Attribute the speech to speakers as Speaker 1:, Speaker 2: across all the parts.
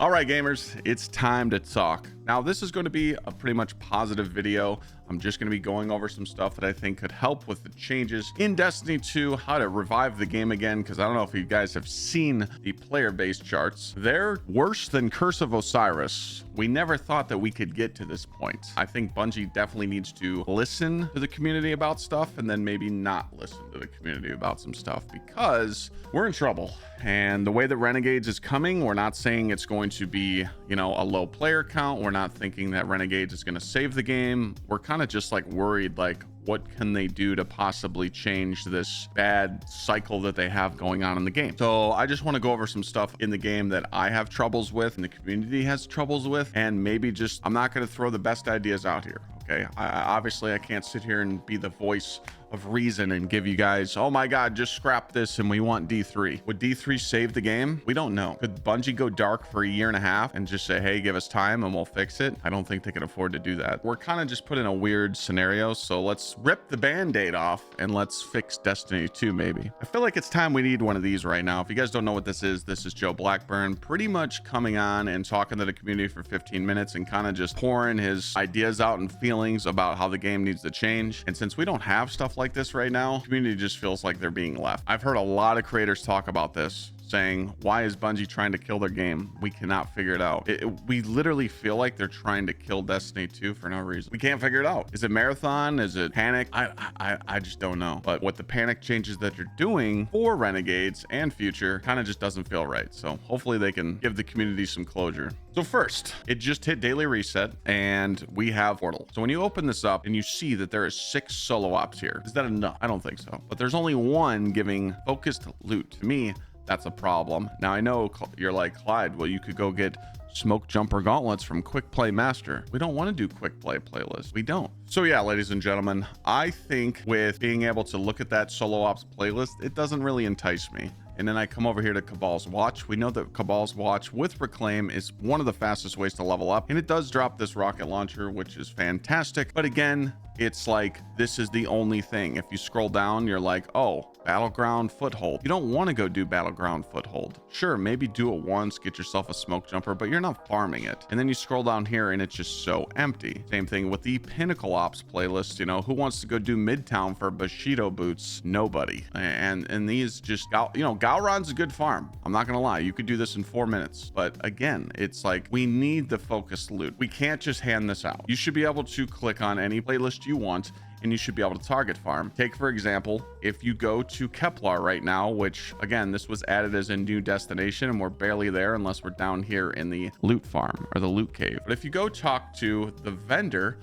Speaker 1: All right, gamers, it's time to talk. Now, this is going to be a pretty much positive video. I'm just going to be going over some stuff that I think could help with the changes in Destiny 2, how to revive the game again, because I don't know if you guys have seen the player base charts. They're worse than Curse of Osiris. We never thought that we could get to this point. I think Bungie definitely needs to listen to the community about stuff and then maybe not listen to the community about some stuff, because we're in trouble. And the way that Renegades is coming, we're not saying it's going to be, you know, a low player count. We're not thinking that Renegades is going to save the game. We're kind of just like worried, like, what can they do to possibly change this bad cycle that they have going on in the game? So I just want to go over some stuff in the game that I have troubles with and the community has troubles with, and maybe just, I'm not going to throw the best ideas out here. Okay, obviously I can't sit here and be the voice of reason and give you guys, oh my god, just scrap this and we want D3. Would D3 save the game? We don't know. Could Bungie go dark for a year and a half and just say, hey, give us time and we'll fix it? I don't think they can afford to do that. We're kind of just put in a weird scenario, so let's rip the band-aid off and let's fix Destiny 2 maybe. I feel like it's time we need one of these right now. If you guys don't know what this is Joe Blackburn pretty much coming on and talking to the community for 15 minutes and kind of just pouring his ideas out and feelings about how the game needs to change. And since we don't have stuff like this right now, community just feels like they're being left. I've heard a lot of creators talk about this, saying, why is Bungie trying to kill their game? We cannot figure it out. We literally feel like they're trying to kill Destiny 2 for no reason. We can't figure it out. Is it marathon? Is it panic? I just don't know. But what the panic changes that you're doing for Renegades and future kind of just doesn't feel right. So hopefully they can give the community some closure. So first, it just hit daily reset and we have Portal. So when you open this up and you see that there is 6 solo ops here, is that enough? I don't think so. But there's only one giving focused loot. To me, that's a problem. Now I know you're like, Clyde, well, you could go get smoke jumper gauntlets from Quick Play Master. We don't want to do Quick Play playlist. We don't. So yeah, ladies and gentlemen, I think with being able to look at that solo ops playlist, it doesn't really entice me. And then I come over here to Cabal's Watch. We know that Cabal's Watch with Reclaim is one of the fastest ways to level up. And it does drop this rocket launcher, which is fantastic. But again, it's like, this is the only thing. If you scroll down, you're like, oh, Battleground Foothold. You don't want to go do Battleground Foothold. Sure, maybe do it once, get yourself a smoke jumper, but you're not farming it. And then you scroll down here and it's just so empty. Same thing with the Pinnacle Ops playlist. You know, who wants to go do Midtown for Bushido boots? Nobody. And these just, you know, Galron's a good farm. I'm not gonna lie. You could do this in 4 minutes. But again, it's like, we need the focused loot. We can't just hand this out. You should be able to click on any playlist you want and you should be able to target farm. Take, for example, if you go to Kepler right now, which again, this was added as a new destination and we're barely there unless we're down here in the loot farm or the loot cave. But if you go talk to the vendor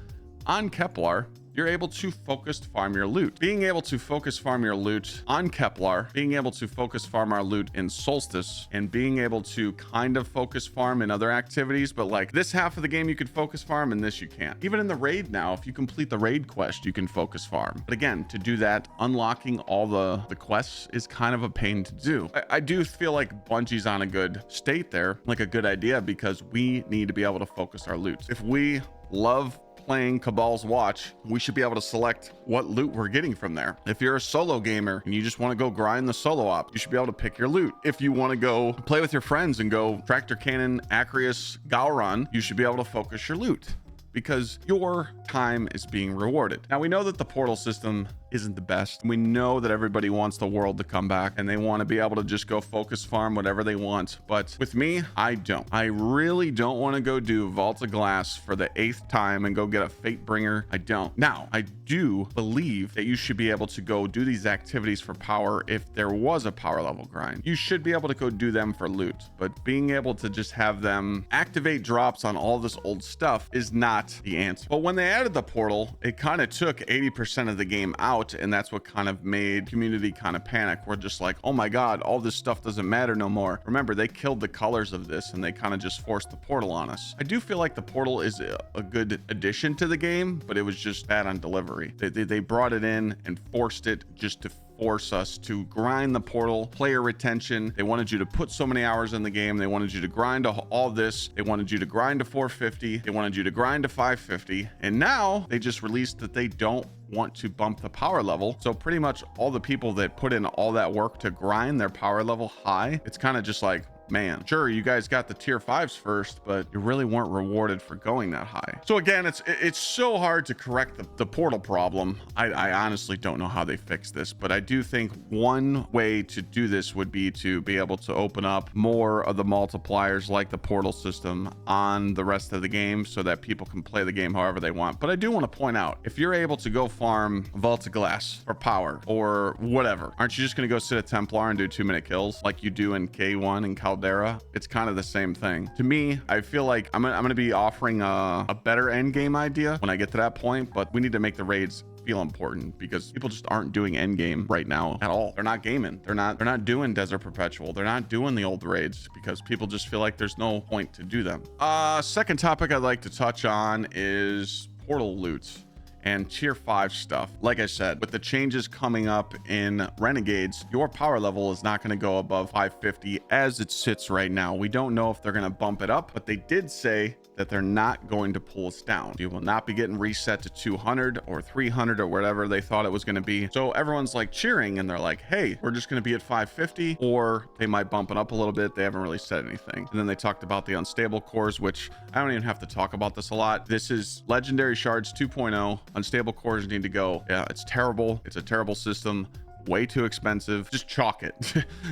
Speaker 1: on Kepler, you're able to focused farm your loot. Being able to focus farm your loot on Kepler, being able to focus farm our loot in Solstice, and being able to kind of focus farm in other activities, but like this half of the game you could focus farm and this you can't. Even in the raid now, if you complete the raid quest, you can focus farm. But again, to do that, unlocking all the quests is kind of a pain to do. I do feel like Bungie's on a good state there, like a good idea, because we need to be able to focus our loot. If we love playing Cabal's Watch, we should be able to select what loot we're getting from there. If you're a solo gamer and you just want to go grind the solo op, you should be able to pick your loot. If you want to go play with your friends and go Tractor Cannon, Acreus, Galron, you should be able to focus your loot, because your time is being rewarded. Now we know that the portal system isn't the best. We know that everybody wants the world to come back and they want to be able to just go focus farm whatever they want. But with me, I don't. I really don't want to go do Vault of Glass for the 8th time and go get a Fate Bringer. I don't. Now, I do believe that you should be able to go do these activities for power if there was a power level grind. You should be able to go do them for loot, but being able to just have them activate drops on all this old stuff is not the answer. But when they added the portal, it kind of took 80% of the game out, and that's what kind of made community kind of panic. We're just like, oh my god, all this stuff doesn't matter no more. Remember, they killed the colors of this and they kind of just forced the portal on us. I do feel like the portal is a good addition to the game, but it was just bad on delivery. They brought it in and forced it just to force us to grind the portal. Player retention, they wanted you to put so many hours in the game. They wanted you to grind all this. They wanted you to grind to 450. They wanted you to grind to 550. And now they just released that they don't want to bump the power level. So pretty much all the people that put in all that work to grind their power level high, it's kind of just like, man, sure, you guys got the tier 5s first, but you really weren't rewarded for going that high. So again, it's so hard to correct the portal problem. I honestly don't know how they fix this, but I do think one way to do this would be to be able to open up more of the multipliers like the portal system on the rest of the game so that people can play the game however they want. But I do want to point out, if you're able to go farm Vault of Glass or Power or whatever, aren't you just going to go sit at Templar and do 2-minute kills like you do in K1 and Caldera? It's kind of the same thing. To me, I feel like I'm going to be offering a better end game idea when I get to that point, but we need to make the raids feel important because people just aren't doing end game right now at all. They're not gaming. They're not doing Desert Perpetual. They're not doing the old raids because people just feel like there's no point to do them. Second topic I'd like to touch on is portal loot and tier 5 stuff. Like I said, with the changes coming up in Renegades, your power level is not going to go above 550 as it sits right now. We don't know if they're going to bump it up, but they did say that they're not going to pull us down. You will not be getting reset to 200 or 300 or whatever they thought it was going to be. So everyone's like cheering and they're like, hey, we're just going to be at 550, or they might bump it up a little bit. They haven't really said anything. And then they talked about the unstable cores, which I don't even have to talk about this a lot. This is Legendary Shards 2.0. Unstable cores need to go. Yeah, it's terrible. It's a terrible system. Way too expensive. Just chalk it.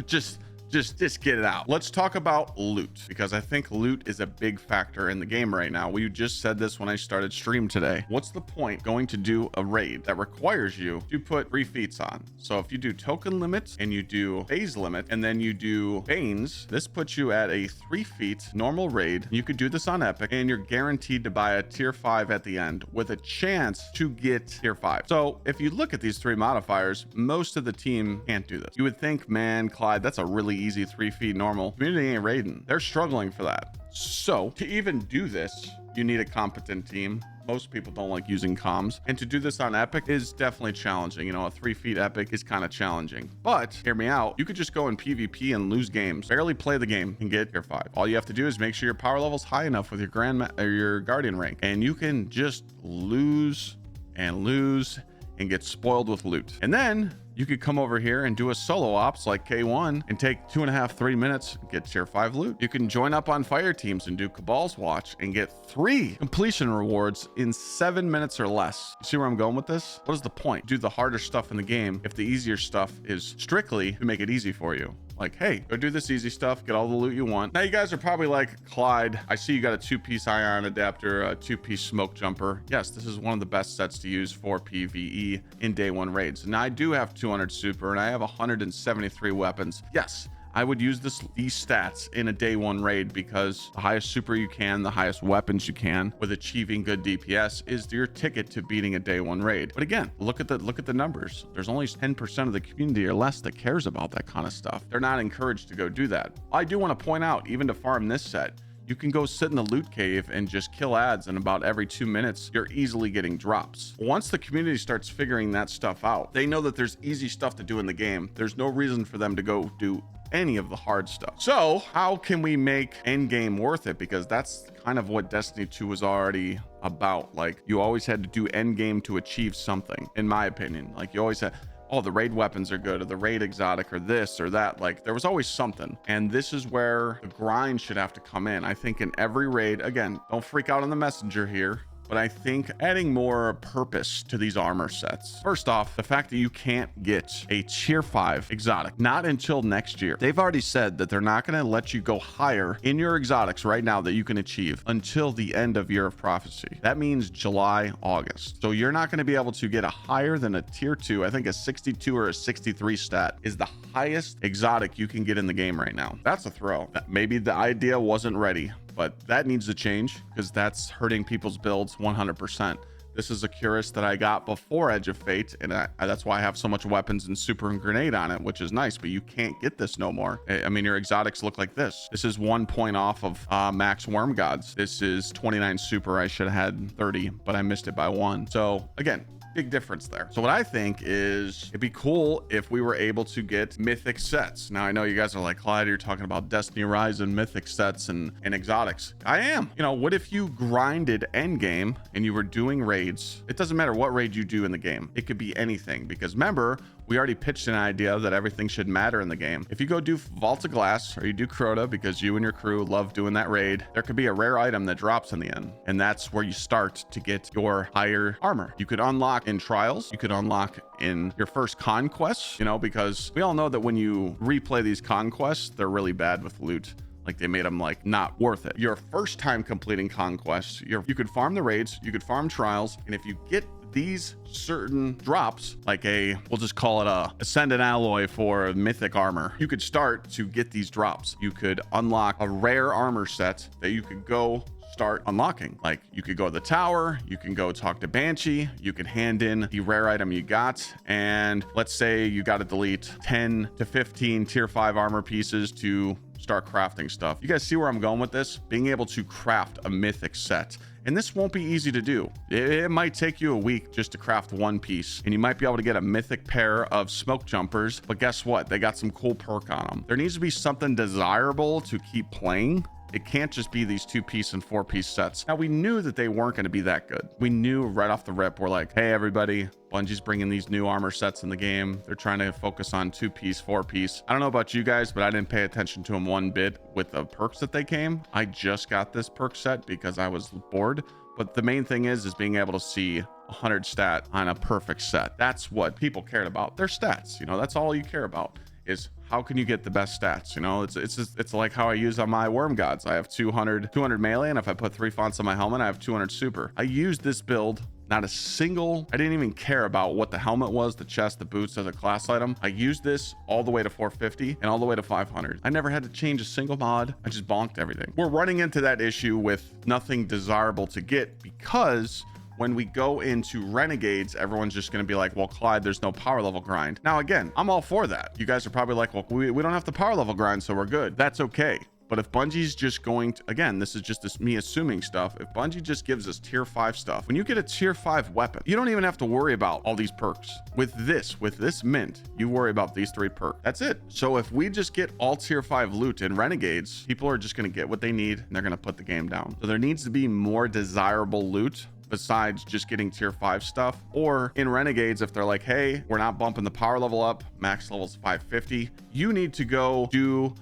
Speaker 1: Just get it out. Let's talk about loot, because I think loot is a big factor in the game right now. We just said this when I started stream today. What's the point going to do a raid that requires you to put 3 feats on? So if you do token limits and you do phase limit and then you do Banes, this puts you at a 3 feet normal raid. You could do this on Epic and you're guaranteed to buy a tier 5 at the end with a chance to get tier 5. So if you look at these 3 modifiers, most of the team can't do this. You would think, man, Clyde, that's a really easy 3 feet normal. Community ain't raiding. They're struggling for that. So to even do this, you need a competent team. Most people don't like using comms, and to do this on Epic is definitely challenging. You know, a 3 feet Epic is kind of challenging, but hear me out. You could just go in PvP and lose games, barely play the game and get tier 5. All you have to do is make sure your power level's high enough with your your Guardian rank, and you can just lose and get spoiled with loot. And then you could come over here and do a solo ops like K1 and take 2.5-3 minutes, get tier 5 loot. You can join up on fire teams and do Cabal's Watch and get 3 completion rewards in 7 minutes or less. You see where I'm going with this? What is the point? Do the harder stuff in the game if the easier stuff is strictly to make it easy for you. Like, hey, go do this easy stuff, get all the loot you want. Now you guys are probably like, Clyde, I see you got a 2-piece ion adapter, a 2-piece smoke jumper. Yes, this is one of the best sets to use for PvE in day 1 raids. And I do have 200 super and I have 173 weapons. Yes, I would use these stats in a day 1 raid because the highest super you can, the highest weapons you can with achieving good DPS is your ticket to beating a day 1 raid. But again, look at the numbers. There's only 10% of the community or less that cares about that kind of stuff. They're not encouraged to go do that. I do want to point out, even to farm this set, you can go sit in the loot cave and just kill ads, and about every 2 minutes, you're easily getting drops. Once the community starts figuring that stuff out, they know that there's easy stuff to do in the game. There's no reason for them to go do any of the hard stuff. So how can we make endgame worth it? Because that's kind of what Destiny 2 was already about. Like, you always had to do endgame to achieve something, in my opinion. Like, you always had, oh, the raid weapons are good, or the raid exotic, or this or that. Like, there was always something. And this is where the grind should have to come in. I think in every raid, again, don't freak out on the messenger here, but I think adding more purpose to these armor sets. First off, the fact that you can't get a tier 5 exotic, not until next year. They've already said that they're not going to let you go higher in your exotics right now that you can achieve until the end of Year of Prophecy. That means July, August. So you're not going to be able to get a higher than a tier 2. I think a 62 or a 63 stat is the highest exotic you can get in the game right now. That's a throw. Maybe the idea wasn't ready, but that needs to change because that's hurting people's builds 100%. This is a Curus that I got before Edge of Fate, and that's why I have so much weapons and super and grenade on it, which is nice, but you can't get this no more. I mean, your exotics look like this. This is 1 point off of max worm gods. This is 29 super. I should have had 30, but I missed it by 1. So again, big difference there. So what I think is it'd be cool if we were able to get mythic sets. Now I know you guys are like, Clyde, you're talking about Destiny Rise and mythic sets and exotics. I am. You know, what if you grinded endgame and you were doing raids? It doesn't matter what raid you do in the game. It could be anything, because remember, we already pitched an idea that everything should matter in the game. If you go do Vault of Glass or you do Crota because you and your crew love doing that raid, there could be a rare item that drops in the end. And that's where you start to get your higher armor. You could unlock in trials. You could unlock in your first conquests, you know, because we all know that when you replay these conquests, they're really bad with loot. Like they made them like not worth it. Your first time completing conquests, you could farm the raids, you could farm trials, and if you get these certain drops, like we'll just call it a ascendant alloy for mythic armor, you could start to get these drops. You could unlock a rare armor set that you could go start unlocking. Like you could go to the tower, you can go talk to Banshee, you can hand in the rare item you got, and let's say you got to delete 10 to 15 tier 5 armor pieces to start crafting stuff. You guys see where I'm going with this? Being able to craft a mythic set. And this won't be easy to do. It might take you a week just to craft one piece, and you might be able to get a mythic pair of smoke jumpers, but guess what? They got some cool perk on them. There needs to be something desirable to keep playing. It can't just be these 2-piece and 4-piece sets. Now, we knew that they weren't going to be that good. We knew right off the rip, we're like, hey, everybody, Bungie's bringing these new armor sets in the game. They're trying to focus on 2-piece, 4-piece. I don't know about you guys, but I didn't pay attention to them one bit with the perks that they came. I just got this perk set because I was bored. But the main thing is being able to see 100 stat on a perfect set. That's what people cared about. Their stats, you know, that's all you care about is how can you get the best stats. You know, it's like how I use on my worm gods. I have 200 melee, and if I put 3 fonts on my helmet, I have 200 super. I used this build. Not a single, I didn't even care about what the helmet was, the chest, the boots as a class item. I used this all the way to 450 and all the way to 500. I never had to change a single mod. I just bonked everything. We're running into that issue with nothing desirable to get because when we go into Renegades, everyone's just going to be like, well, Clyde, there's no power level grind. Now, again, I'm all for that. You guys are probably like, well, we don't have the power level grind, so we're good. That's okay. But if Bungie's just going to, again, this is just me assuming stuff. If Bungie just gives us tier 5 stuff, when you get a tier 5 weapon, you don't even have to worry about all these perks. With this mint, you worry about these 3 perks. That's it. So if we just get all tier 5 loot in Renegades, people are just going to get what they need and they're going to put the game down. So there needs to be more desirable loot besides just getting tier 5 stuff. Or in Renegades, if they're like, hey, we're not bumping the power level up, max level's 550, you need to go do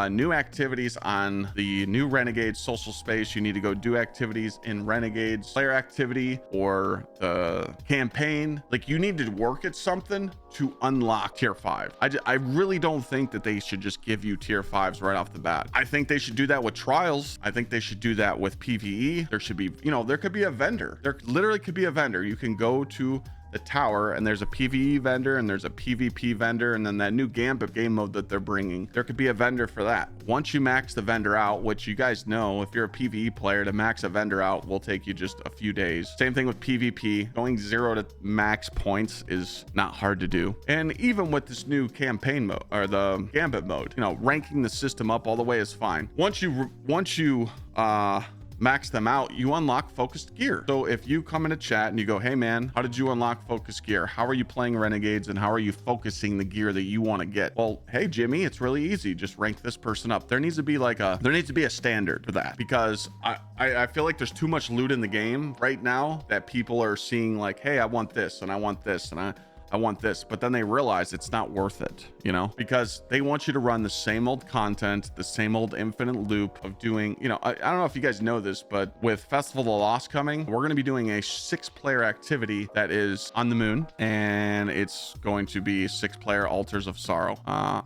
Speaker 1: new activities on the new Renegades social space. You need to go do activities in Renegades player activity or the campaign. Like you need to work at something to unlock tier 5. I really don't think that they should just give you tier 5s right off the bat. I think they should do that with trials. I think they should do that with PvE. There should be, you know, there could be a vendor. There literally could be a vendor. You can go to the tower and there's a PvE vendor and there's a PvP vendor, and then that new Gambit game mode that they're bringing, there could be a vendor for that. Once you max the vendor out, which you guys know, if you're a PvE player, to max a vendor out will take you just a few days. Same thing with PvP. Going 0 to max points is not hard to do. And even with this new campaign mode or the Gambit mode, you know, ranking the system up all the way is fine. Once you max them out, you unlock focused gear. So if you come into chat and you go, hey man, how did you unlock focused gear? How are you playing Renegades and how are you focusing the gear that you want to get? Well, hey Jimmy, it's really easy. Just rank this person up. There needs to be a standard for that, because I feel like there's too much loot in the game right now that people are seeing like, hey, I want this and I want this and I want this, but then they realize it's not worth it, you know, because they want you to run the same old content, the same old infinite loop of doing, you know, I don't know if you guys know this, but with Festival of the Lost coming, we're going to be doing a 6-player activity that is on the moon, and it's going to be 6-player Altars of Sorrow.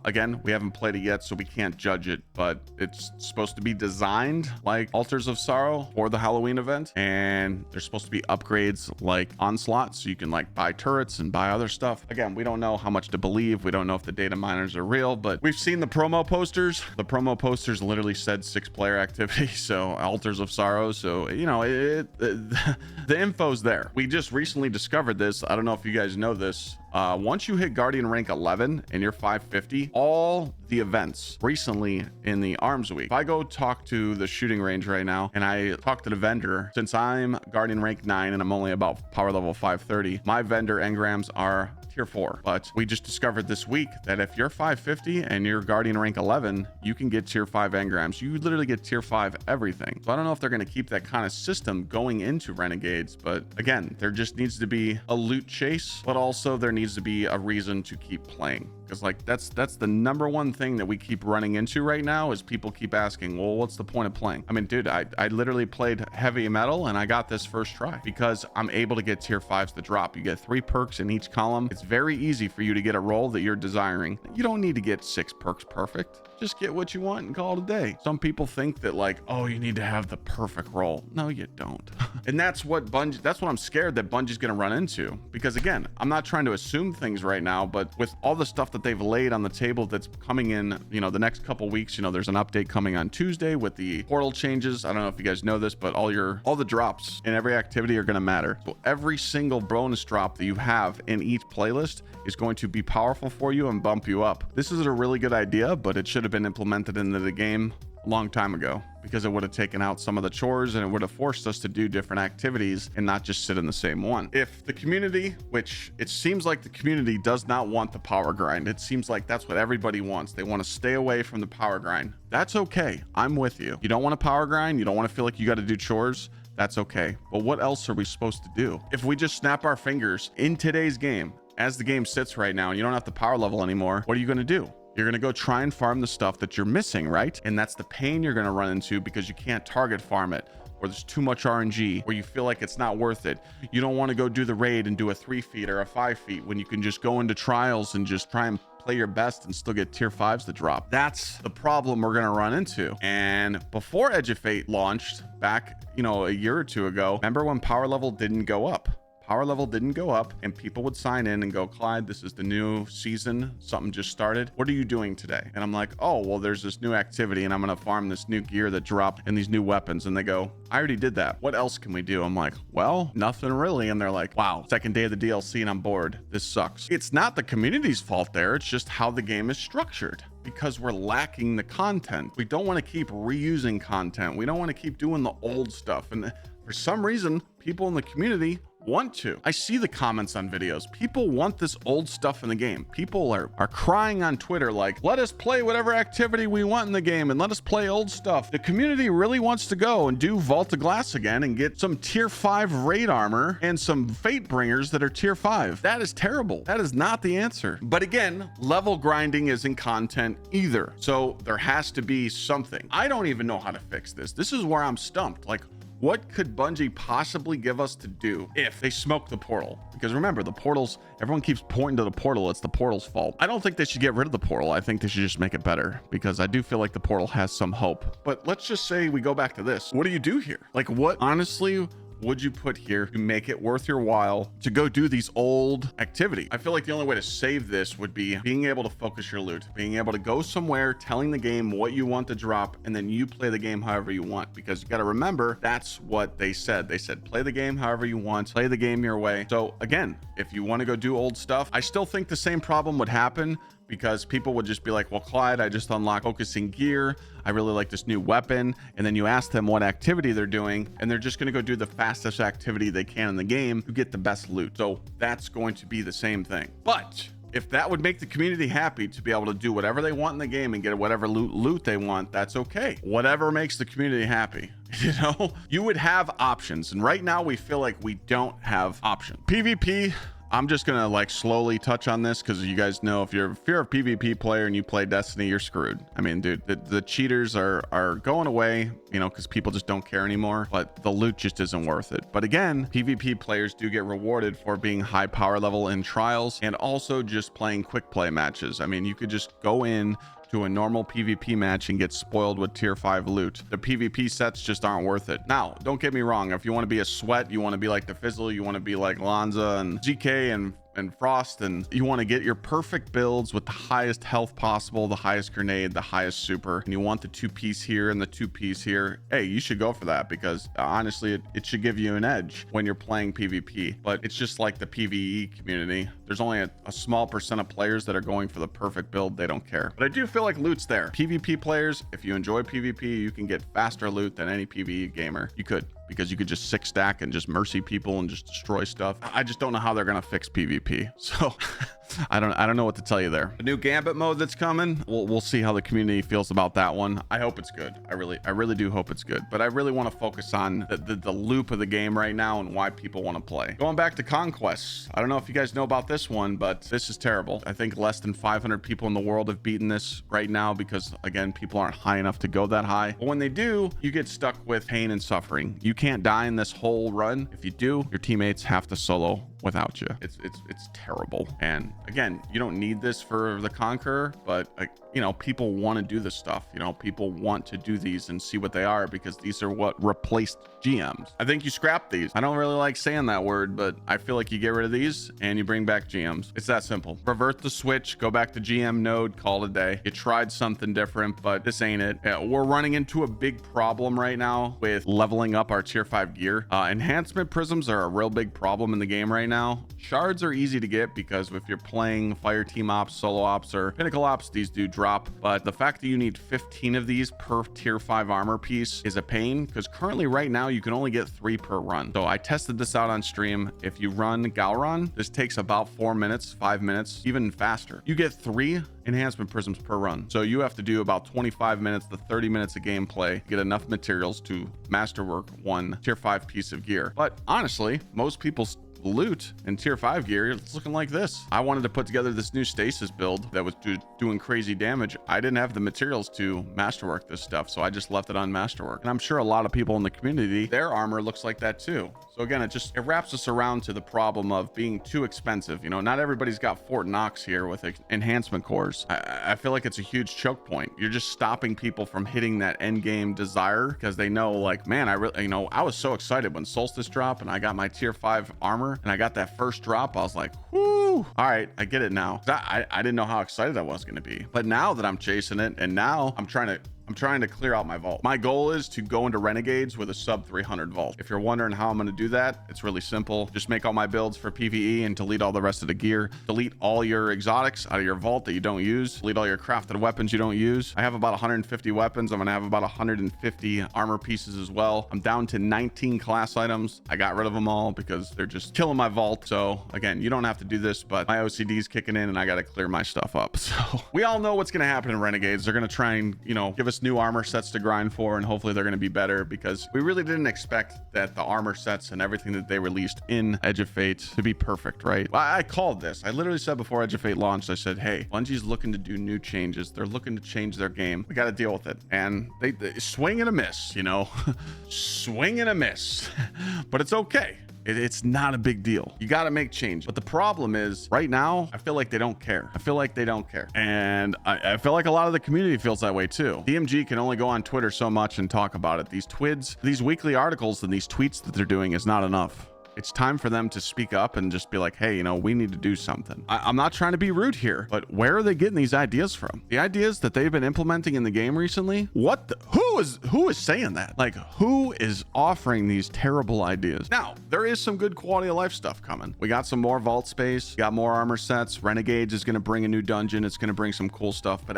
Speaker 1: Again, we haven't played it yet, so we can't judge it, but it's supposed to be designed like Altars of Sorrow for the Halloween event, and there's supposed to be upgrades like Onslaught, so you can like buy turrets and buy other stuff. Again, we don't know how much to believe. We don't know if the data miners are real, but we've seen the promo posters. The promo posters literally said 6-player activity, so Altars of Sorrow. So, you know, the info's there. We just recently discovered this. I don't know if you guys know this. Once you hit Guardian rank 11 and you're 550, all the events recently in the Arms Week, if I go talk to the shooting range right now and I talk to the vendor, since I'm Guardian rank 9 and I'm only about power level 530, my vendor engrams are tier 4. But we just discovered this week that if you're 550 and you're Guardian rank 11, you can get tier 5 engrams. You literally get tier 5 everything. So I don't know if they're going to keep that kind of system going into Renegades, but again, there just needs to be a loot chase, but also there needs needs to be a reason to keep playing, because like that's the number one thing that we keep running into right now is people keep asking, well, what's the point of playing? I mean, dude, I literally played heavy metal and I got this first try because I'm able to get tier 5s to drop. You get 3 perks in each column. It's very easy for you to get a role that you're desiring. You don't need to get 6 perks perfect. Just get what you want and call it a day. Some people think that like, oh, you need to have the perfect role. No, you don't. And that's what I'm scared that Bungie's gonna run into, because again, I'm not trying to assume things right now, but with all the stuff that they've laid on the table that's coming in, you know, the next couple weeks, you know, there's an update coming on Tuesday with the portal changes. I don't know if you guys know this, but all the drops in every activity are going to matter. So every single bonus drop that you have in each playlist is going to be powerful for you and bump you up. This is a really good idea, but it should have been implemented into the game a long time ago, because it would have taken out some of the chores and it would have forced us to do different activities and not just sit in the same one. If the community, which it seems like the community does not want the power grind, it seems like that's what everybody wants. They want to stay away from the power grind. That's okay. I'm with you. You don't want a power grind. You don't want to feel like you got to do chores. That's okay. But what else are we supposed to do? If we just snap our fingers in today's game, as the game sits right now, and you don't have the power level anymore, what are you going to do? You're going to go try and farm the stuff that you're missing, right? And that's the pain you're going to run into because you can't target farm it, or there's too much RNG, or you feel like it's not worth it. You don't want to go do the raid and do a 3 feet or a 5 feet when you can just go into trials and just try and play your best and still get tier 5s to drop. That's the problem we're going to run into. And before Edge of Fate launched back, you know, a year or two ago, remember when power level didn't go up? Power level didn't go up and people would sign in and go, Clyde, this is the new season. Something just started. What are you doing today? And I'm like, oh, well, there's this new activity and I'm going to farm this new gear that dropped and these new weapons. And they go, I already did that. What else can we do? I'm like, well, nothing really. And they're like, wow, second day of the DLC and I'm bored. This sucks. It's not the community's fault there. It's just how the game is structured, because we're lacking the content. We don't want to keep reusing content. We don't want to keep doing the old stuff. And for some reason, people in the community want to. I see the comments on videos. People want this old stuff in the game. People are crying on Twitter like, let us play whatever activity we want in the game and let us play old stuff. The community really wants to go and do Vault of Glass again and get some tier 5 raid armor and some fate bringers that are tier 5. That is terrible. That is not the answer. But again, level grinding isn't content either. So there has to be something. I don't even know how to fix this. This is where I'm stumped. Like, what could Bungie possibly give us to do if they smoke the portal? Because remember, the portals, everyone keeps pointing to the portal. It's the portal's fault. I don't think they should get rid of the portal. I think they should just make it better, because I do feel like the portal has some hope. But let's just say we go back to this. What do you do here? Like, what honestly would you put here to make it worth your while to go do these old activities? I feel like the only way to save this would be being able to focus your loot, being able to go somewhere, telling the game what you want to drop, and then you play the game however you want. Because you got to remember, that's what they said. They said, play the game however you want, play the game your way. So again, if you want to go do old stuff, I still think the same problem would happen, because people would just be like, well, Clyde, I just unlocked focusing gear. I really like this new weapon. And then you ask them what activity they're doing, and they're just going to go do the fastest activity they can in the game to get the best loot. So that's going to be the same thing. But if that would make the community happy to be able to do whatever they want in the game and get whatever loot they want, that's okay. Whatever makes the community happy. You know, you would have options. And right now we feel like we don't have options. PvP, I'm just gonna like slowly touch on this, because you guys know if you're a PvP player and you play Destiny, you're screwed. I mean, dude, the cheaters are going away, you know, because people just don't care anymore, but the loot just isn't worth it. But again, PvP players do get rewarded for being high power level in trials and also just playing quick play matches. I mean, you could just go in to a normal PvP match and get spoiled with tier 5 loot. The PvP sets just aren't worth it. Now, don't get me wrong. If you want to be a Sweat, you want to be like the Fizzle, you want to be like Lanza and GK and Frost, and you want to get your perfect builds with the highest health possible, the highest grenade, the highest super, and you want the 2-piece here and the 2-piece here, hey, you should go for that, because honestly, it should give you an edge when you're playing PvP. But it's just like the PvE community. There's only a small percent of players that are going for the perfect build. They don't care. But I do feel like loot's there. PvP players, if you enjoy PvP, you can get faster loot than any PvE gamer. You could, because you could just 6-stack and just mercy people and just destroy stuff. I just don't know how they're gonna fix PvP. So I don't know what to tell you there. The new Gambit mode that's coming, we'll see how the community feels about that one. I hope it's good. I really do hope it's good. But I really want to focus on the loop of the game right now and why people want to play. Going back to conquests, I don't know if you guys know about this, this one, but this is terrible. I think less than 500 people in the world have beaten this right now because, again, people aren't high enough to go that high. But when they do, you get stuck with pain and suffering. You can't die in this whole run. If you do, your teammates have to solo without you. It's terrible. And again, you don't need this for the Conqueror, but you know, people want to do this stuff. You know, people want to do these and see what they are because these are what replaced GMs. I think you scrap these. I don't really like saying that word, but I feel like you get rid of these and you bring back GMs. It's that simple. Revert the switch, go back to GM node, call it a day. You tried something different, but this ain't it. We're running into a big problem right now with leveling up our tier 5 gear. Enhancement prisms are a real big problem in the game right now. Shards are easy to get because if you're playing fire team ops, solo ops, or pinnacle ops, these do drop. But the fact that you need 15 of these per tier 5 armor piece is a pain because currently right now you can only get 3 per run. So I tested this out on stream. If you run Galron, this takes about 4 minutes, 5 minutes, even faster. You get 3 enhancement prisms per run. So you have to do about 25 minutes to 30 minutes of gameplay to get enough materials to masterwork 1 tier 5 piece of gear. But honestly, most people's loot in tier 5 gear, it's looking like this. I wanted to put together this new stasis build that was doing crazy damage. I didn't have the materials to masterwork this stuff, so I just left it on masterwork. And I'm sure a lot of people in the community, their armor looks like that too. So again, it wraps us around to the problem of being too expensive. You know, not everybody's got Fort Knox here with enhancement cores. I feel like it's a huge choke point. You're just stopping people from hitting that end game desire because they know, like, man, I really, you know, I was so excited when Solstice dropped and I got my tier 5 armor and I got that first drop. I was like, whoo, all right, I get it now. I didn't know how excited I was going to be, but now that I'm chasing it and now I'm trying to clear out my vault. My goal is to go into Renegades with a sub 300 vault. If you're wondering how I'm going to do that, it's really simple. Just make all my builds for PvE and delete all the rest of the gear. Delete all your exotics out of your vault that you don't use. Delete all your crafted weapons you don't use. I have about 150 weapons. I'm going to have about 150 armor pieces as well. I'm down to 19 class items. I got rid of them all because they're just killing my vault. So again, you don't have to do this, but my OCD is kicking in and I got to clear my stuff up. So we all know what's going to happen in Renegades. They're going to try and, you know, give us new armor sets to grind for, and hopefully they're going to be better because we really didn't expect that the armor sets and everything that they released in Edge of Fate to be perfect, right? I called this. I literally said before Edge of Fate launched, I said, hey, Bungie's looking to do new changes. They're looking to change their game. We got to deal with it. And they swing and a miss, you know, swing and a miss, but it's okay. It's not a big deal. You got to make change. But the problem is right now, I feel like they don't care. I feel like they don't care. And I feel like a lot of the community feels that way too. DMG can only go on Twitter so much and talk about it. These twids, these weekly articles and these tweets that they're doing is not enough. It's time for them to speak up and just be like, hey, you know, we need to do something. I'm not trying to be rude here, but where are they getting these ideas from? The ideas that they've been implementing in the game recently? Who is saying that? Like, who is offering these terrible ideas? Now, there is some good quality of life stuff coming. We got some more vault space, got more armor sets. Renegades is going to bring a new dungeon. It's going to bring some cool stuff. But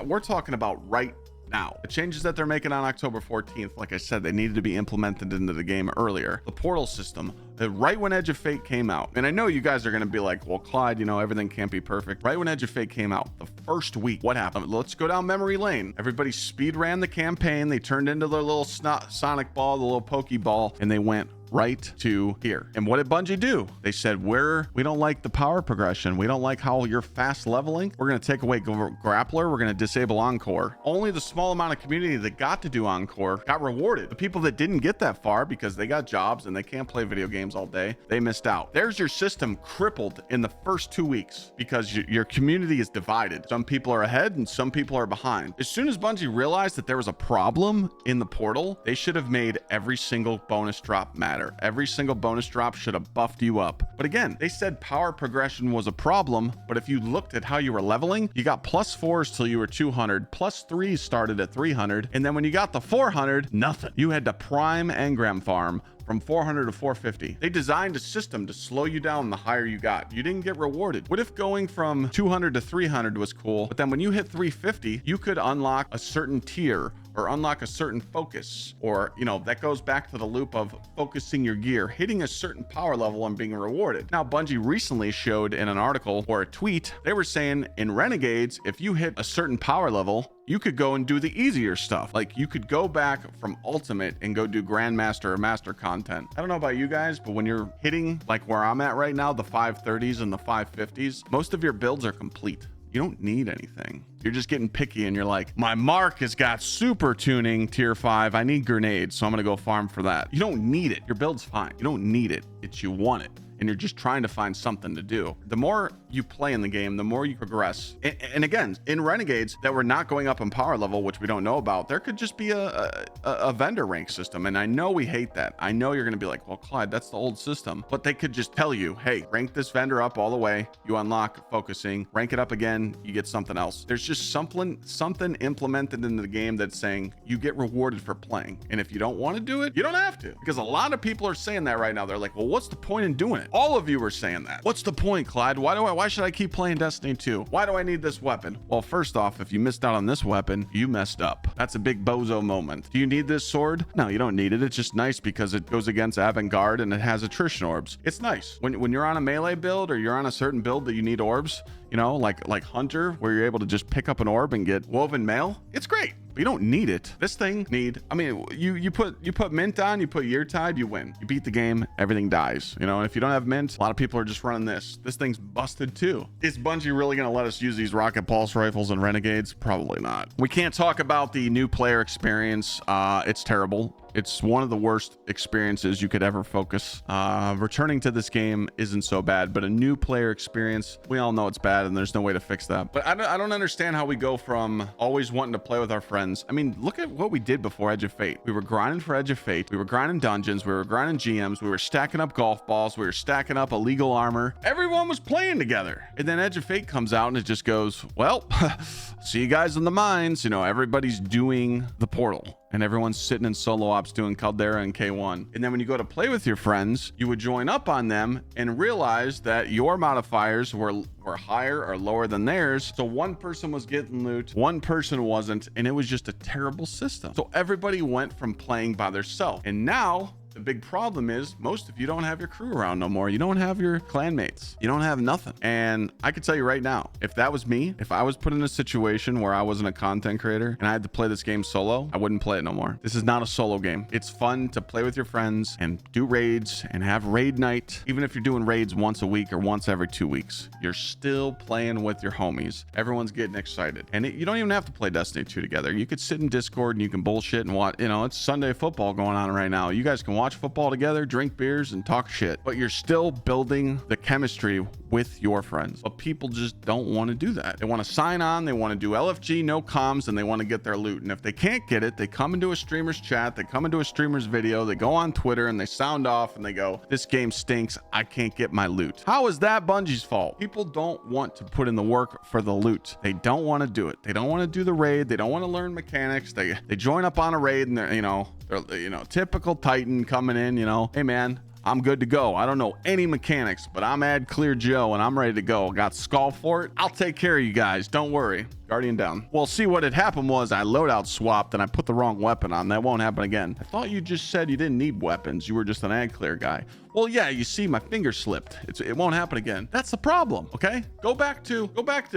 Speaker 1: we're talking about right now, the changes that they're making on October 14th, like I said, they needed to be implemented into the game earlier. The portal system, right when Edge of Fate came out, and I know you guys are going to be like, well, Clyde, you know, everything can't be perfect. Right when Edge of Fate came out, the first week, what happened? Let's go down memory lane. Everybody speed ran the campaign. They turned into their little Sonic ball, the little Pokeball, and they went right to here. And what did Bungie do? They said, we don't like the power progression. We don't like how you're fast leveling. We're going to take away Grappler. We're going to disable Encore. Only the small amount of community that got to do Encore got rewarded. The people that didn't get that far because they got jobs and they can't play video games all day, they missed out. There's your system crippled in the first 2 weeks because your community is divided. Some people are ahead and some people are behind. As soon as Bungie realized that there was a problem in the portal, they should have made every single bonus drop matter. Every single bonus drop should have buffed you up. But again, they said power progression was a problem, but if you looked at how you were leveling, you got +4s till you were 200, +3s started at 300, and then when you got the 400, nothing. You had to prime engram farm from 400 to 450. They designed a system to slow you down the higher you got. You didn't get rewarded. What if going from 200 to 300 was cool, but then when you hit 350, you could unlock a certain tier or unlock a certain focus, or, you know, that goes back to the loop of focusing your gear, hitting a certain power level and being rewarded. Now, Bungie recently showed in an article or a tweet, they were saying in Renegades, if you hit a certain power level, you could go and do the easier stuff. Like you could go back from ultimate and go do grandmaster or master content. I don't know about you guys, but when you're hitting like where I'm at right now, the 530s and the 550s, most of your builds are complete. You don't need anything. You're just getting picky and you're like, my mark has got super tuning tier 5. I need grenades, so I'm gonna go farm for that. You don't need it. Your build's fine. You don't need it. It's you want it. And you're just trying to find something to do. The more you play in the game, the more you progress. And again, in Renegades that we're not going up in power level, which we don't know about, there could just be a vendor rank system. And I know we hate that. I know you're going to be like, well, Clyde, that's the old system. But they could just tell you, hey, rank this vendor up all the way. You unlock focusing, rank it up again, you get something else. There's just something implemented in the game that's saying you get rewarded for playing. And if you don't want to do it, you don't have to. Because a lot of people are saying that right now. They're like, well, what's the point in doing it? All of you are saying that. What's the point, Clyde? Why should I keep playing Destiny 2? Why do I need this weapon? Well, first off, if you missed out on this weapon, you messed up. That's a big bozo moment. Do you need this sword? No, you don't need it. It's just nice because it goes against avant-garde and it has attrition orbs. It's nice. When you're on a melee build or you're on a certain build that you need orbs, you know, like Hunter, where you're able to just pick up an orb and get woven mail, it's great. But you don't need it. This thing I mean, you put mint on, you put Yeartide, you win. You beat the game, everything dies. You know, and if you don't have mint, a lot of people are just running this. This thing's busted too. Is Bungie really gonna let us use these rocket pulse rifles and Renegades? Probably not. We can't talk about the new player experience. It's terrible. It's one of the worst experiences you could ever focus. Returning to this game isn't so bad, but a new player experience, we all know it's bad and there's no way to fix that. But I don't understand how we go from always wanting to play with our friends. I mean, look at what we did before Edge of Fate. We were grinding for Edge of Fate. We were grinding dungeons. We were grinding GMs. We were stacking up golf balls. We were stacking up illegal armor. Everyone was playing together. And then Edge of Fate comes out and it just goes, well, see you guys in the mines. You know, everybody's doing the portal. And everyone's sitting in solo ops doing Caldera and K1. And then when you go to play with your friends, you would join up on them and realize that your modifiers were higher or lower than theirs. So one person was getting loot, one person wasn't, and it was just a terrible system. So everybody went from playing by themselves. And now the big problem is most of you don't have your crew around no more. You don't have your clanmates. You don't have nothing. And I can tell you right now, if that was me, if I was put in a situation where I wasn't a content creator and I had to play this game solo, I wouldn't play it no more. This is not a solo game. It's fun to play with your friends and do raids and have raid night. Even if you're doing raids once a week or once every 2 weeks, you're still playing with your homies. Everyone's getting excited. And you don't even have to play Destiny 2 together. You could sit in Discord and you can bullshit and watch, you know, it's Sunday football going on right now. You guys can watch football together, drink beers, and talk shit, but you're still building the chemistry with your friends. But people just don't want to do that. They want to sign on, they want to do LFG, no comms, and they want to get their loot. And if they can't get it, they come into a streamer's chat, they come into a streamer's video, they go on Twitter and they sound off and they go, this game stinks, I can't get my loot. How is that Bungie's fault? People don't want to put in the work for the loot. They don't want to do it. They don't want to do the raid. They don't want to learn mechanics. They join up on a raid and they're, you know, typical Titan coming in, you know, hey man, I'm good to go. I don't know any mechanics, but I'm Ad Clear Joe and I'm ready to go. Got Skull for it. I'll take care of you guys. Don't worry. Guardian down. Well, see, what had happened was I loadout swapped and I put the wrong weapon on. That won't happen again. I thought you just said you didn't need weapons. You were just an Ad Clear guy. Well, yeah, you see, my finger slipped. It won't happen again. That's the problem. Okay, go back to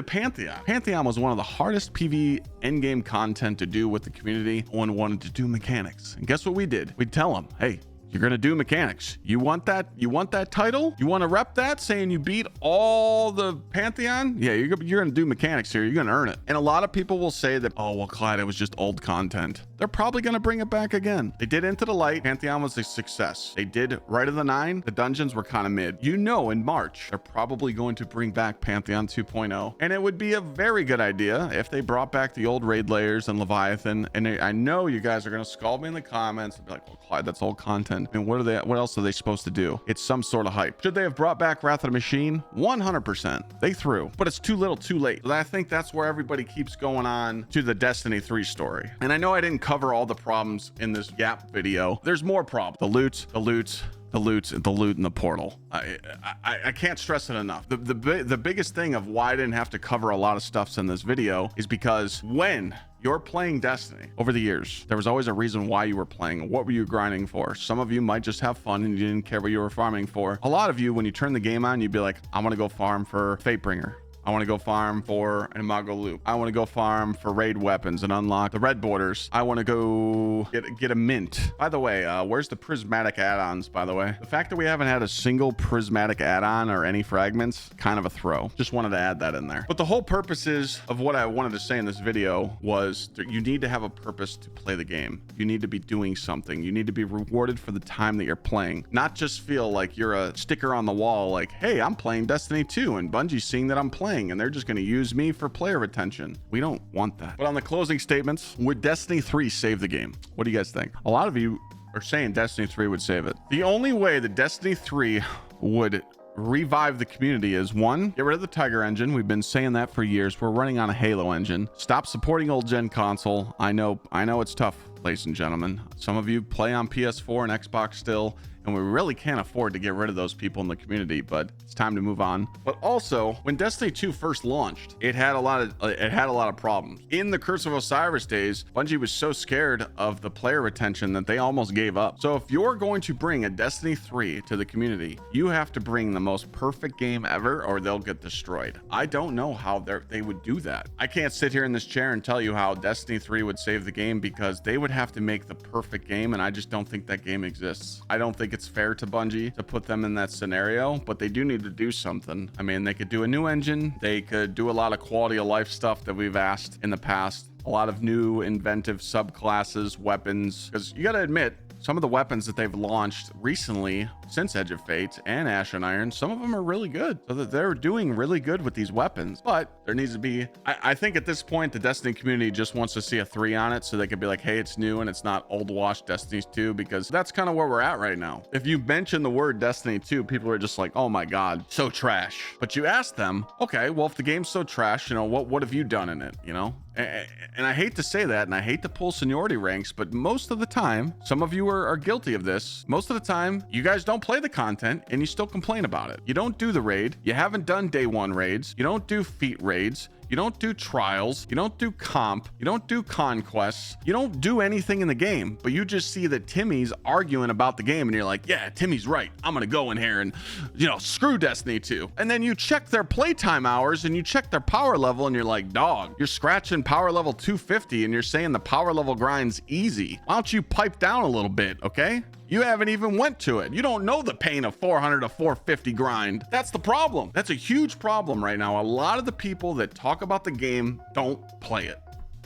Speaker 1: Pantheon. Pantheon was one of the hardest PvE endgame content to do with the community. One wanted to do mechanics, and guess what we did? We'd tell them, hey, you're gonna do mechanics. You want that title? You want to rep that, saying you beat all the Pantheon? Yeah, you're gonna do mechanics here. You're gonna earn it. And a lot of people will say that, oh well, Clyde, it was just old content. They're probably gonna bring it back again. They did Into the Light. Pantheon was a success. They did Rite of the Nine. The dungeons were kind of mid. You know, in March they're probably going to bring back Pantheon 2.0, and it would be a very good idea if they brought back the old raid layers and Leviathan. And I know you guys are gonna scald me in the comments and be like, well, Clyde, that's old content. And what else are they supposed to do? It's some sort of hype. Should they have brought back Wrath of the Machine? 100%. They threw, but it's too little too late. So I think that's where everybody keeps going on to the Destiny 3 story. And I know I didn't cover all the problems in this Yap video. There's more problems. The loot, and the portal. I can't stress it enough. The biggest thing of why I didn't have to cover a lot of stuffs in this video is because when you're playing Destiny over the years. There was always a reason why you were playing. What were you grinding for? Some of you might just have fun and you didn't care what you were farming for. A lot of you, when you turn the game on, you'd be like, I want to go farm for Fatebringer. I want to go farm for an Imago Loop. I want to go farm for raid weapons and unlock the red borders. I want to go get a mint. By the way, where's the prismatic add-ons, by the way? The fact that we haven't had a single prismatic add-on or any fragments, kind of a throw. Just wanted to add that in there. But the whole purposes of what I wanted to say in this video was that you need to have a purpose to play the game. You need to be doing something. You need to be rewarded for the time that you're playing. Not just feel like you're a sticker on the wall like, hey, I'm playing Destiny 2 and Bungie's seeing that I'm playing and they're just going to use me for player retention. We don't want that. But on the closing statements, would Destiny 3 save the game? What do you guys think? A lot of you are saying Destiny 3 would save it. The only way that Destiny 3 would revive the community is, one, get rid of the Tiger engine. We've been saying that for years. We're running on a Halo engine. Stop supporting old gen console. I know it's tough, ladies and gentlemen. Some of you play on PS4 and Xbox still, and we really can't afford to get rid of those people in the community, but it's time to move on. But also, when Destiny 2 first launched, it had a lot of problems. In the Curse of Osiris days, Bungie was so scared of the player retention that they almost gave up. So if you're going to bring a Destiny 3 to the community, you have to bring the most perfect game ever or they'll get destroyed. I don't know how they would do that. I can't sit here in this chair and tell you how Destiny 3 would save the game because they would have to make the perfect game, and I just don't think that game exists. I don't think it's fair to Bungie to put them in that scenario, but they do need to do something. I mean, they could do a new engine. They could do a lot of quality of life stuff that we've asked in the past. A lot of new inventive subclasses, weapons, because you got to admit, some of the weapons that they've launched recently since Edge of Fate and Ash and Iron, some of them are really good. So that they're doing really good with these weapons. But there needs to be, I think at this point, the Destiny community just wants to see a 3 on it so they could be like, hey, it's new and it's not old washed Destiny 2, because that's kind of where we're at right now. If you mention the word Destiny 2, people are just like, oh my God, so trash. But you ask them, okay, well, if the game's so trash, you know, what have you done in it, you know? And I hate to say that, and I hate to pull seniority ranks, but most of the time, some of you are guilty of this. Most of the time, you guys don't play the content and you still complain about it. You don't do the raid. You haven't done day 1 raids. You don't do feat raids. You don't do trials. You don't do comp. You don't do conquests. You don't do anything in the game, but you just see that Timmy's arguing about the game and you're like, yeah, Timmy's right. I'm going to go in here and, you know, screw Destiny 2. And then you check their playtime hours and you check their power level and you're like, dog, you're scratching power level 250 and you're saying the power level grind's easy. Why don't you pipe down a little bit, okay? You haven't even went to it. You don't know the pain of 400 to 450 grind. That's the problem. That's a huge problem right now. A lot of the people that talk about the game don't play it.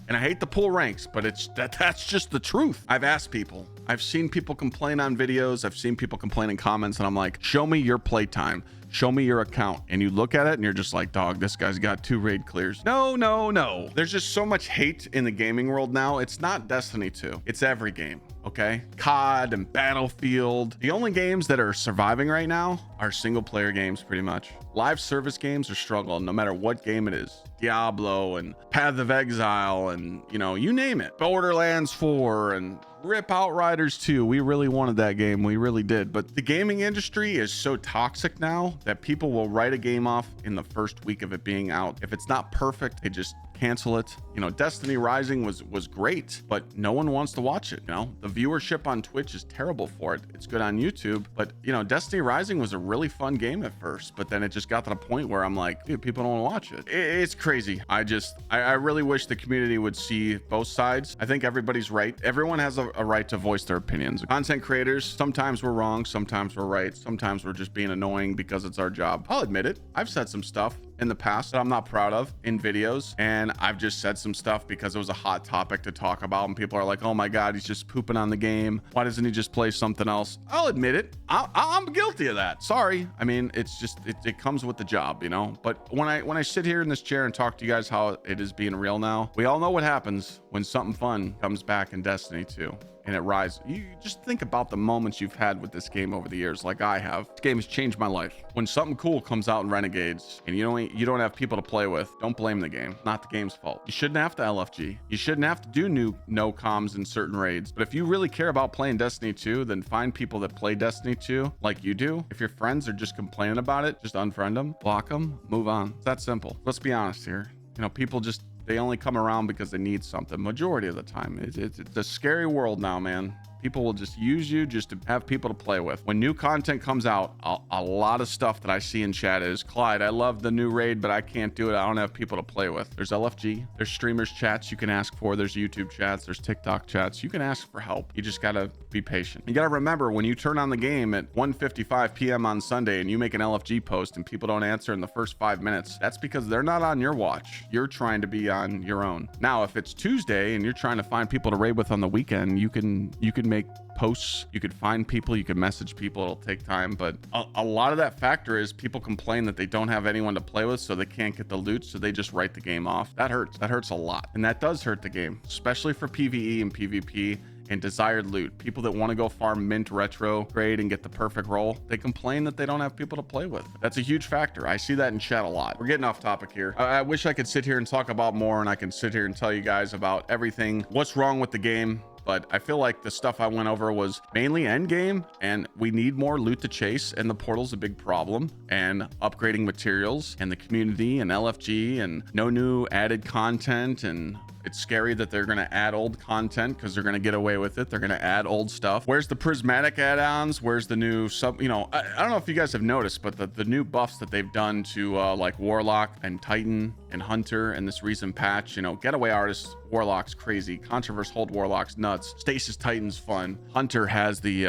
Speaker 1: And I hate to pull ranks, but that's just the truth. I've asked people. I've seen people complain on videos. I've seen people complain in comments, and I'm like, show me your playtime. Show me your account. And you look at it and you're just like, dog, this guy's got 2 raid clears. No, no, no. There's just so much hate in the gaming world now. It's not Destiny 2. It's every game. Okay, COD and Battlefield. The only games that are surviving right now are single player games, pretty much. Live service games are struggling no matter what game it is. Diablo and Path of Exile and, you know, you name it. Borderlands 4 and Rip Outriders 2. We really wanted that game. We really did. But the gaming industry is so toxic now that people will write a game off in the first week of it being out. If it's not perfect, they just cancel it. You know, Destiny Rising was great, but no one wants to watch it. You know, the viewership on Twitch is terrible for it. It's good on YouTube, but you know, Destiny Rising was a really fun game at first, but then it just got to the point where I'm like, dude, people don't want to watch it. It's crazy. I really wish the community would see both sides. I think everybody's right. Everyone has a right to voice their opinions. Content creators, sometimes we're wrong, sometimes we're right, sometimes we're just being annoying because it's our job. I'll admit it. I've said some stuff in the past that I'm not proud of in videos, and I've just said some stuff because it was a hot topic to talk about, and people are like, oh my God, he's just pooping on the game. Why doesn't he just play something else? I'll admit it. I'm guilty of that. Sorry. I mean, it's just it comes with the job, you know. But when I sit here in this chair and talk to you guys how it is being real now, we all know what happens when something fun comes back in Destiny 2 and it rises. You just think about the moments you've had with this game over the years, like I have. This game has changed my life. When something cool comes out in Renegades and you don't have people to play with, don't blame the game. Not the game's fault. You shouldn't have to LFG. You shouldn't have to do no comms in certain raids. But if you really care about playing Destiny 2, then find people that play Destiny 2 like you do. If your friends are just complaining about it, just unfriend them, block them, move on. It's that simple. Let's be honest here. You know, people just they only come around because they need something majority of the time. It's a scary world now, man. People will just use you just to have people to play with. When new content comes out, a lot of stuff that I see in chat is, Clyde, I love the new raid, but I can't do it. I don't have people to play with. There's LFG, there's streamers chats you can ask for, there's YouTube chats, there's TikTok chats. You can ask for help. You just gotta be patient. You gotta remember, when you turn on the game at 1:55 p.m. on Sunday and you make an LFG post and people don't answer in the first 5 minutes, that's because they're not on your watch. You're trying to be on your own. Now, if it's Tuesday and you're trying to find people to raid with on the weekend, you can make posts, you could find people, you could message people. It'll take time, but a lot of that factor is people complain that they don't have anyone to play with, so they can't get the loot, so they just write the game off. That hurts a lot, and that does hurt the game, especially for PvE and PvP and desired loot. People that want to go farm mint retro grade and get the perfect roll, they complain that they don't have people to play with. That's a huge factor. I see that in chat a lot. We're getting off topic here. I wish I could sit here and talk about more, and I can sit here and tell you guys about everything, what's wrong with the game. But I feel like the stuff I went over was mainly end game, and we need more loot to chase, and the portal's a big problem, and upgrading materials and the community and LFG and no new added content. And it's scary that they're going to add old content because they're going to get away with it. They're going to add old stuff. Where's the prismatic add-ons? Where's the new sub? You know, I don't know if you guys have noticed, but the new buffs that they've done to like Warlock and Titan and Hunter in this recent patch, you know, Getaway Artist Warlock's crazy. Controverse Hold Warlock's nuts. Stasis Titan's fun. Hunter has the,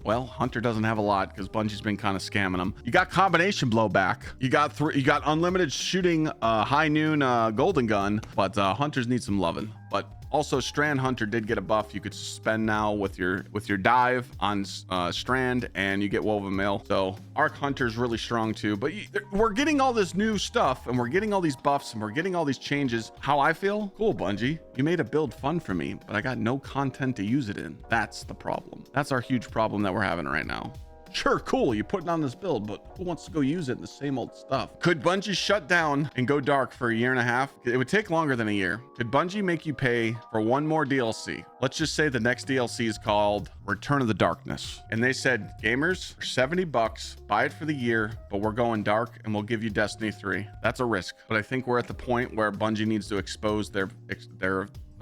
Speaker 1: well, Hunter doesn't have a lot because Bungie's been kind of scamming him. You got combination blowback. You got unlimited shooting, high noon, golden gun, but Hunters need some loving. But also, Strand Hunter did get a buff. You could suspend now with your dive on Strand, and you get Woven Mail. So Arc Hunter's really strong too. But we're getting all this new stuff, and we're getting all these buffs, and we're getting all these changes. How I feel? Cool, Bungie. You made a build fun for me, but I got no content to use it in. That's the problem. That's our huge problem that we're having right now. Sure, cool, you're putting on this build, but who wants to go use it in the same old stuff? Could Bungie shut down and go dark for a year and a half? It would take longer than a year. Could Bungie make you pay for one more DLC? Let's just say the next DLC is called Return of the Darkness. And they said, gamers, for $70, buy it for the year, but we're going dark and we'll give you Destiny 3. That's a risk. But I think we're at the point where Bungie needs to expose their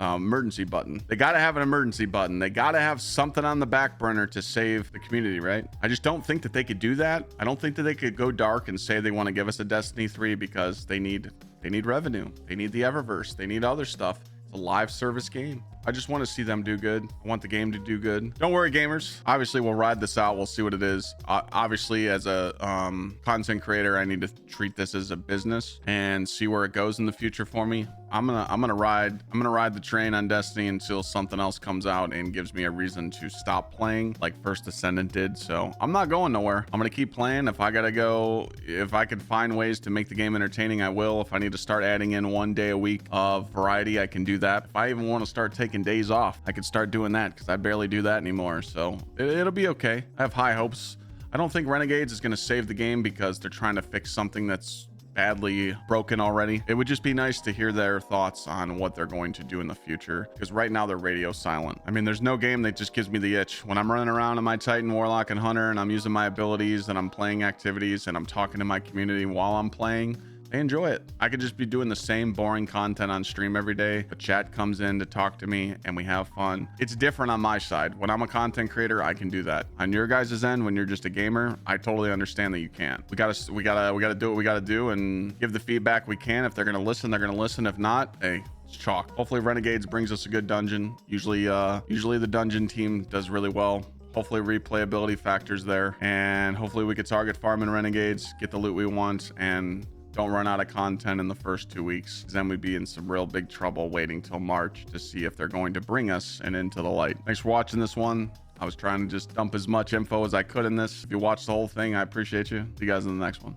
Speaker 1: emergency button. They got to have an emergency button. They got to have something on the back burner to save the community, right? I just don't think that they could do that. I don't think that they could go dark and say they want to give us a Destiny 3 because they need revenue. They need the Eververse. They need other stuff. It's a live service game. I just want to see them do good. I want the game to do good. Don't worry, gamers. Obviously, we'll ride this out. We'll see what it is. Obviously, as a content creator, I need to treat this as a business and see where it goes in the future for me. I'm gonna ride the train on Destiny until something else comes out and gives me a reason to stop playing, like First Ascendant did. So I'm not going nowhere. I'm gonna keep playing. If I could find ways to make the game entertaining, I will. If I need to start adding in 1 day a week of variety, I can do that. If I even want to start taking days off, I could start doing that because I barely do that anymore. So it'll be okay. I have high hopes. I don't think Renegades is going to save the game because they're trying to fix something that's badly broken already. It would just be nice to hear their thoughts on what they're going to do in the future, because right now they're radio silent. I mean, there's no game that just gives me the itch. When I'm running around in my Titan, Warlock, and Hunter, and I'm using my abilities, and I'm playing activities, and I'm talking to my community while I'm playing, they enjoy it. I could just be doing the same boring content on stream every day, but chat comes in to talk to me and we have fun. It's different on my side. When I'm a content creator, I can do that. On your guys' end, when you're just a gamer, I totally understand that you can't. We gotta do what we gotta do and give the feedback we can. If they're gonna listen, they're gonna listen. If not, hey, it's chalk. Hopefully Renegades brings us a good dungeon. Usually the dungeon team does really well. Hopefully replayability factors there, and hopefully we could target farm and Renegades, get the loot we want, and don't run out of content in the first 2 weeks, because then we'd be in some real big trouble waiting till March to see if they're going to bring us an Into the Light. Thanks for watching this one. I was trying to just dump as much info as I could in this. If you watched the whole thing, I appreciate you. See you guys in the next one.